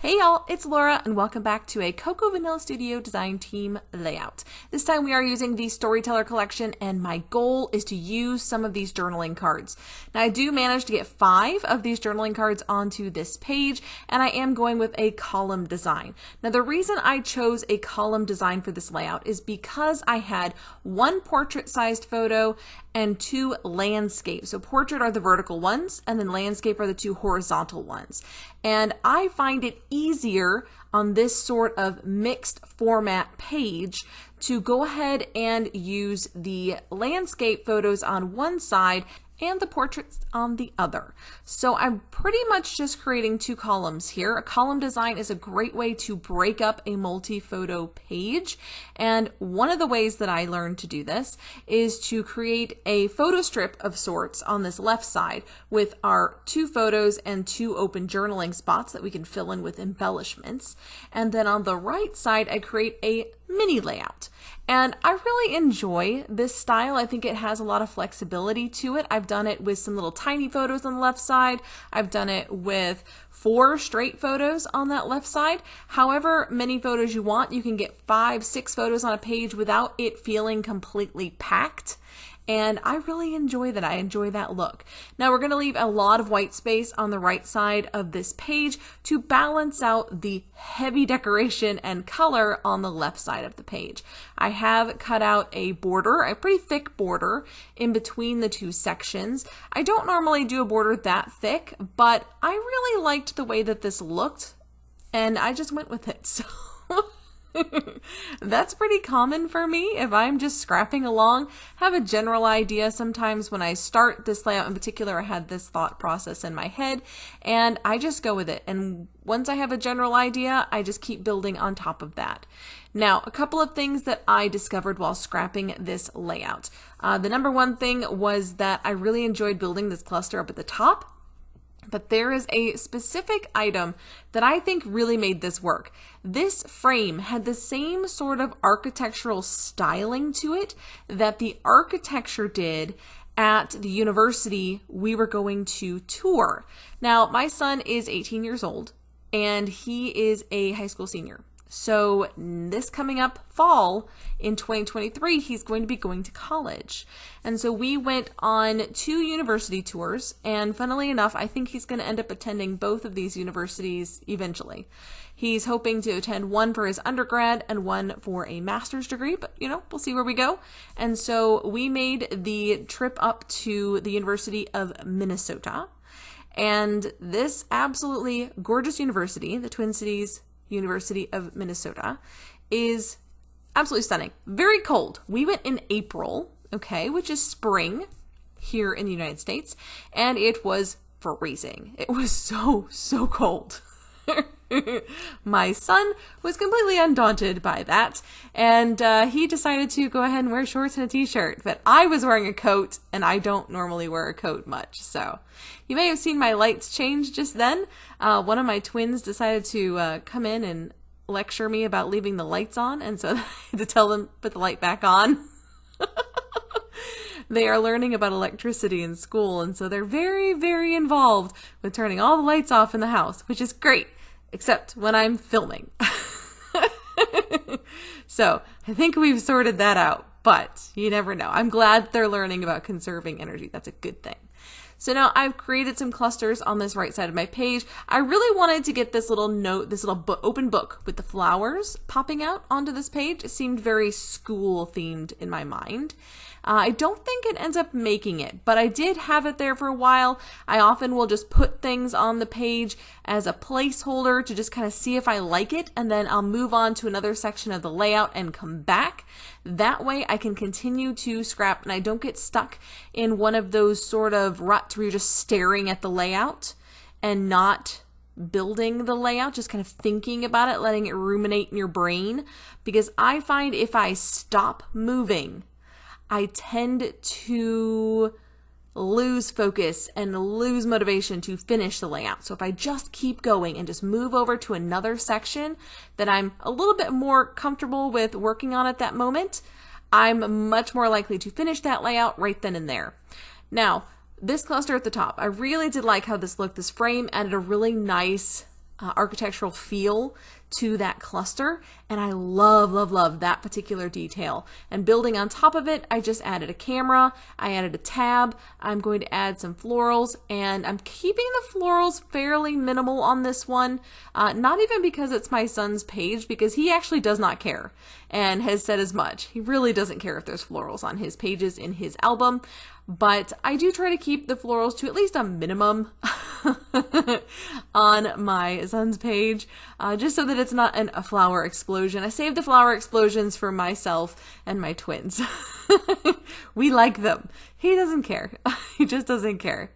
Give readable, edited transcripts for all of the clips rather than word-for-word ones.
Hey y'all, it's Laura and welcome back to a Cocoa Vanilla Studio design team layout. This time we are using the Storyteller collection and my goal is to use some of these journaling cards. Now I do manage to get 5 of these journaling cards onto this page and I am going with a column design. Now the reason I chose a column design for this layout is because I had 1 portrait sized photo and 2 landscapes. So portrait are the vertical ones and then landscape are the 2 horizontal ones. And I find it easier on this sort of mixed format page to go ahead and use the landscape photos on one side and the portraits on the other. So I'm pretty much just creating 2 columns here. A column design is a great way to break up a multi-photo page. And one of the ways that I learned to do this is to create a photo strip of sorts on this left side with our 2 photos and 2 open journaling spots that we can fill in with embellishments. And then on the right side, I create a mini layout. And I really enjoy this style. I think it has a lot of flexibility to it. I've done it with some little tiny photos on the left side. I've done it with 4 straight photos on that left side. However many photos you want, you can get 5, 6 photos on a page without it feeling completely packed. And I really enjoy that. I enjoy that look. Now we're going to leave a lot of white space on the right side of this page to balance out the heavy decoration and color on the left side of the page. I have cut out a border, a pretty thick border in between the 2 sections. I don't normally do a border that thick, but I really liked the way that this looked and I just went with it. So that's pretty common for me if I'm just scrapping along. Have a general idea. Sometimes when I start this layout in particular, I had this thought process in my head and I just go with it. And once I have a general idea, I just keep building on top of that. Now, a couple of things that I discovered while scrapping this layout. The number one thing was that I really enjoyed building this cluster up at the top. But there is a specific item that I think really made this work. This frame had the same sort of architectural styling to it that the architecture did at the university we were going to tour. Now, my son is 18 years old and he is a high school senior. So this coming up fall in 2023, he's going to be going to college. And so we went on 2 university tours. And funnily enough, I think he's going to end up attending both of these universities eventually. He's hoping to attend one for his undergrad and one for a master's degree, but we'll see where we go. And so we made the trip up to the University of Minnesota. And this absolutely gorgeous university, the Twin Cities University of Minnesota, is absolutely stunning. Very cold. We went in April, okay, which is spring here in the United States, and it was freezing. It was so cold. My son was completely undaunted by that, and he decided to go ahead and wear shorts and a t-shirt, but I was wearing a coat, and I don't normally wear a coat much, so you may have seen my lights change just then. One of my twins decided to come in and lecture me about leaving the lights on, and so I had to tell them put the light back on. They are learning about electricity in school, and so they're very involved with turning all the lights off in the house, which is great. Except when I'm filming. So I think we've sorted that out, but you never know. I'm glad they're learning about conserving energy. That's a good thing. So now I've created some clusters on this right side of my page. I really wanted to get this little note, this little open book with the flowers popping out onto this page. It seemed very school themed in my mind. I don't think it ends up making it, but I did have it there for a while. I often will just put things on the page as a placeholder to just kind of see if I like it, and then I'll move on to another section of the layout and come back. That way I can continue to scrap and I don't get stuck in one of those sort of ruts where you're just staring at the layout and not building the layout, just kind of thinking about it, letting it ruminate in your brain. Because I find if I stop moving, I tend to lose focus and lose motivation to finish the layout. So if I just keep going and just move over to another section that I'm a little bit more comfortable with working on at that moment, I'm much more likely to finish that layout right then and there. Now, this cluster at the top, I really did like how this looked. This frame added a really nice architectural feel to that cluster, and I love that particular detail. And building on top of it, I just added a camera, I added a tab, I'm going to add some florals, and I'm keeping the florals fairly minimal on this one, not even because it's my son's page, because he actually does not care and has said as much. He really doesn't care if there's florals on his pages in his album, but I do try to keep the florals to at least a minimum on my son's page, just so that it's not a flower explosion. I saved the flower explosions for myself and my twins. We like them. He doesn't care. He just doesn't care.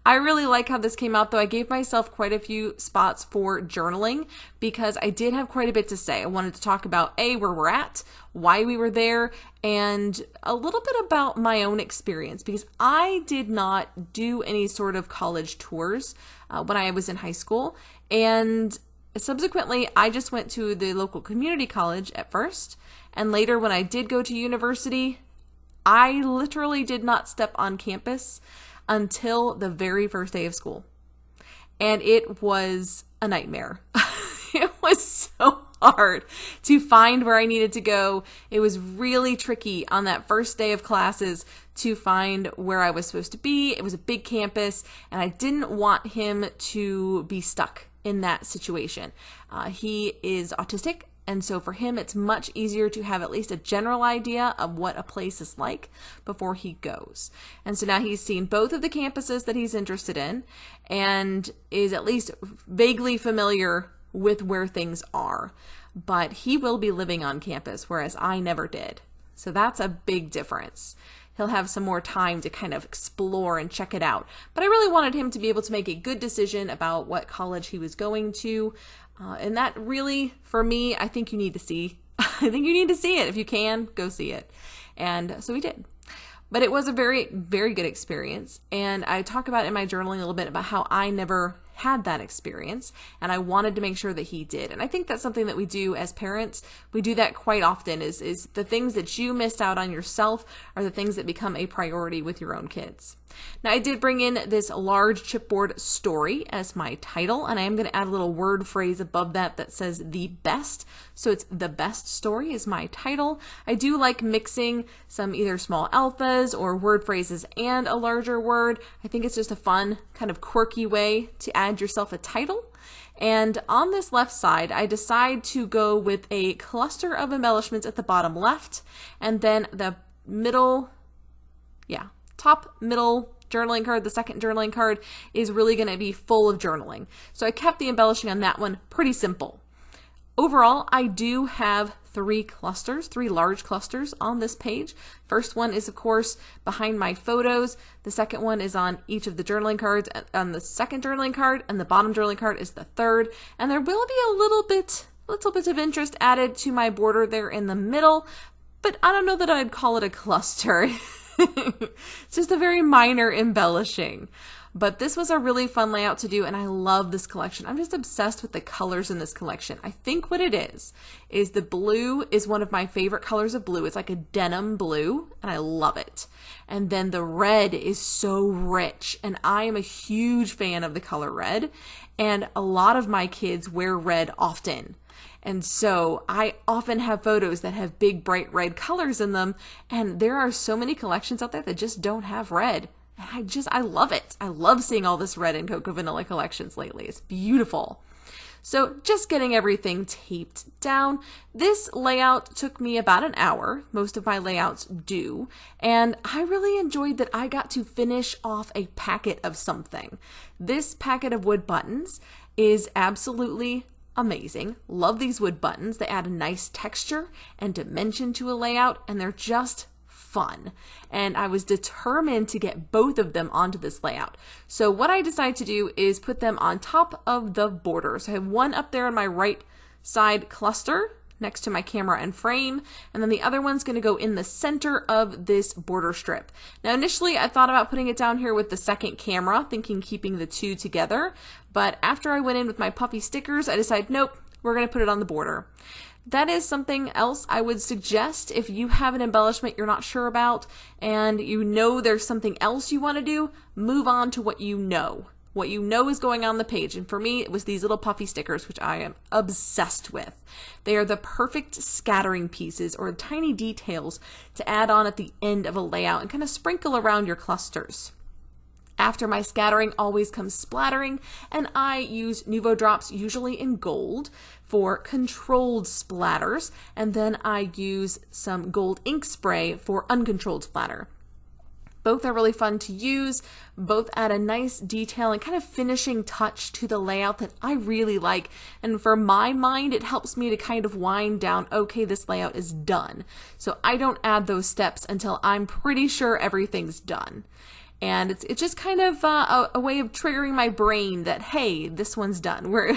I really like how this came out, though. I gave myself quite a few spots for journaling because I did have quite a bit to say. I wanted to talk about where we're at, why we were there, and a little bit about my own experience, because I did not do any sort of college tours when I was in high school, and subsequently I just went to the local community college at first, and later when I did go to university, I literally did not step on campus until the very first day of school. And it was a nightmare. It was so hard to find where I needed to go. It was really tricky on that first day of classes to find where I was supposed to be. It was a big campus, and I didn't want him to be stuck in that situation. He is autistic, and so for him, it's much easier to have at least a general idea of what a place is like before he goes. And so now he's seen both of the campuses that he's interested in and is at least vaguely familiar with where things are. But he will be living on campus, whereas I never did. So that's a big difference. He'll have some more time to kind of explore and check it out. But I really wanted him to be able to make a good decision about what college he was going to. And that really, for me, I think you need to see. I think you need to see it. If you can, go see it. And so we did. But it was a very, very good experience. And I talk about in my journaling a little bit about how I never had that experience, and I wanted to make sure that he did. And I think that's something that we do as parents. We do that quite often, is the things that you missed out on yourself are the things that become a priority with your own kids. Now, I did bring in this large chipboard story as my title, and I am going to add a little word phrase above that says the best. So it's the best story is my title. I do like mixing some either small alphas or word phrases and a larger word. I think it's just a fun, kind of quirky way to add yourself a title. And on this left side, I decide to go with a cluster of embellishments at the bottom left, and then the top middle journaling card, the second journaling card, is really going to be full of journaling. So I kept the embellishing on that one pretty simple. Overall, I do have three large clusters on this page. First one is, of course, behind my photos. The second one is on each of the journaling cards on the second journaling card, and the bottom journaling card is the third. And there will be a little bit of interest added to my border there in the middle, but I don't know that I'd call it a cluster. It's just a very minor embellishing. But this was a really fun layout to do, and I love this collection. I'm just obsessed with the colors in this collection. I think what it is the blue is one of my favorite colors of blue. It's like a denim blue, and I love it. And then the red is so rich, and I am a huge fan of the color red, and a lot of my kids wear red often. And so I often have photos that have big, bright red colors in them, and there are so many collections out there that just don't have red. And I love it. I love seeing all this red in Cocoa Vanilla collections lately. It's beautiful. So just getting everything taped down. This layout took me about an hour. Most of my layouts do. And I really enjoyed that I got to finish off a packet of something. This packet of wood buttons is absolutely amazing. Love these wood buttons. They add a nice texture and dimension to a layout, and they're just fun. And I was determined to get both of them onto this layout. So what I decided to do is put them on top of the border. So I have one up there on my right side cluster next to my camera and frame, and then the other one's going to go in the center of this border strip. Now initially I thought about putting it down here with the second camera, thinking keeping the two together, but after I went in with my puffy stickers, I decided nope, we're going to put it on the border. That is something else I would suggest if you have an embellishment you're not sure about and you know there's something else you want to do, move on to what you know what you know is going on the page. And for me, it was these little puffy stickers, which I am obsessed with. They are the perfect scattering pieces or tiny details to add on at the end of a layout and kind of sprinkle around your clusters. After my scattering always comes splattering, and I use Nuvo drops usually in gold for controlled splatters, and then I use some gold ink spray for uncontrolled splatter. Both are really fun to use, both add a nice detail and kind of finishing touch to the layout that I really like, and for my mind it helps me to kind of wind down, okay, this layout is done. So I don't add those steps until I'm pretty sure everything's done. And it's just kind of a way of triggering my brain that, hey, this one's done. We're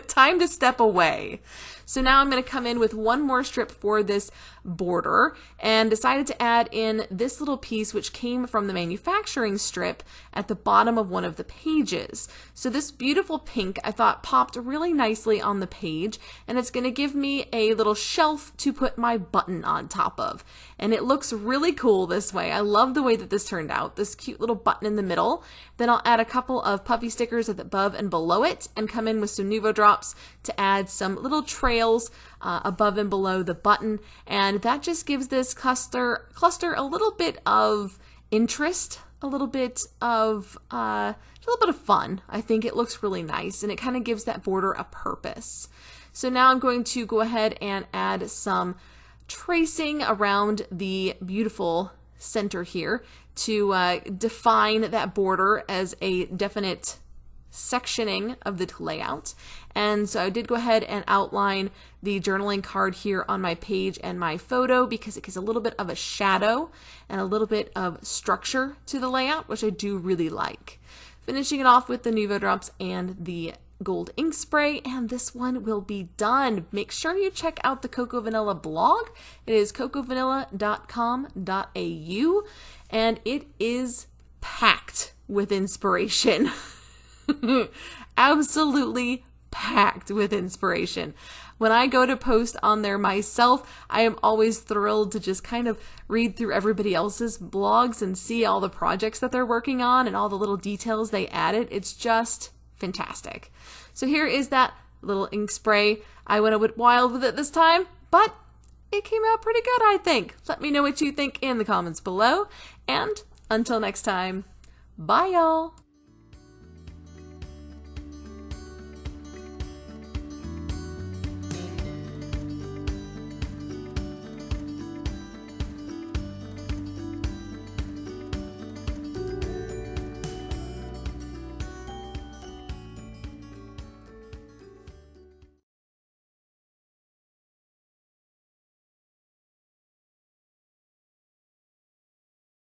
time to step away. So now I'm going to come in with one more strip for this border and decided to add in this little piece which came from the manufacturing strip at the bottom of one of the pages. So this beautiful pink I thought popped really nicely on the page, and it's going to give me a little shelf to put my button on top of. And it looks really cool this way. I love the way that this turned out, this cute little button in the middle. Then I'll add a couple of puffy stickers at the above and below it and come in with some Nuvo drops to add some little trails above and below the button, and that just gives this cluster a little bit of interest, a little bit of fun. I think it looks really nice, and it kind of gives that border a purpose. So now I'm going to go ahead and add some tracing around the beautiful center here to define that border as a definite sectioning of the layout. And so I did go ahead and outline the journaling card here on my page and my photo because it gives a little bit of a shadow and a little bit of structure to the layout, which I do really like. Finishing it off with the Nuvo drops and the gold ink spray, and this one will be done. Make sure you check out the Coco Vanilla blog. It is cocovanilla.com.au, and it is packed with inspiration. Absolutely packed with inspiration. When I go to post on there myself, I am always thrilled to just kind of read through everybody else's blogs and see all the projects that they're working on and all the little details they added. It's just fantastic. So here is that little ink spray. I went a bit wild with it this time, but it came out pretty good, I think. Let me know what you think in the comments below. And until next time, bye y'all.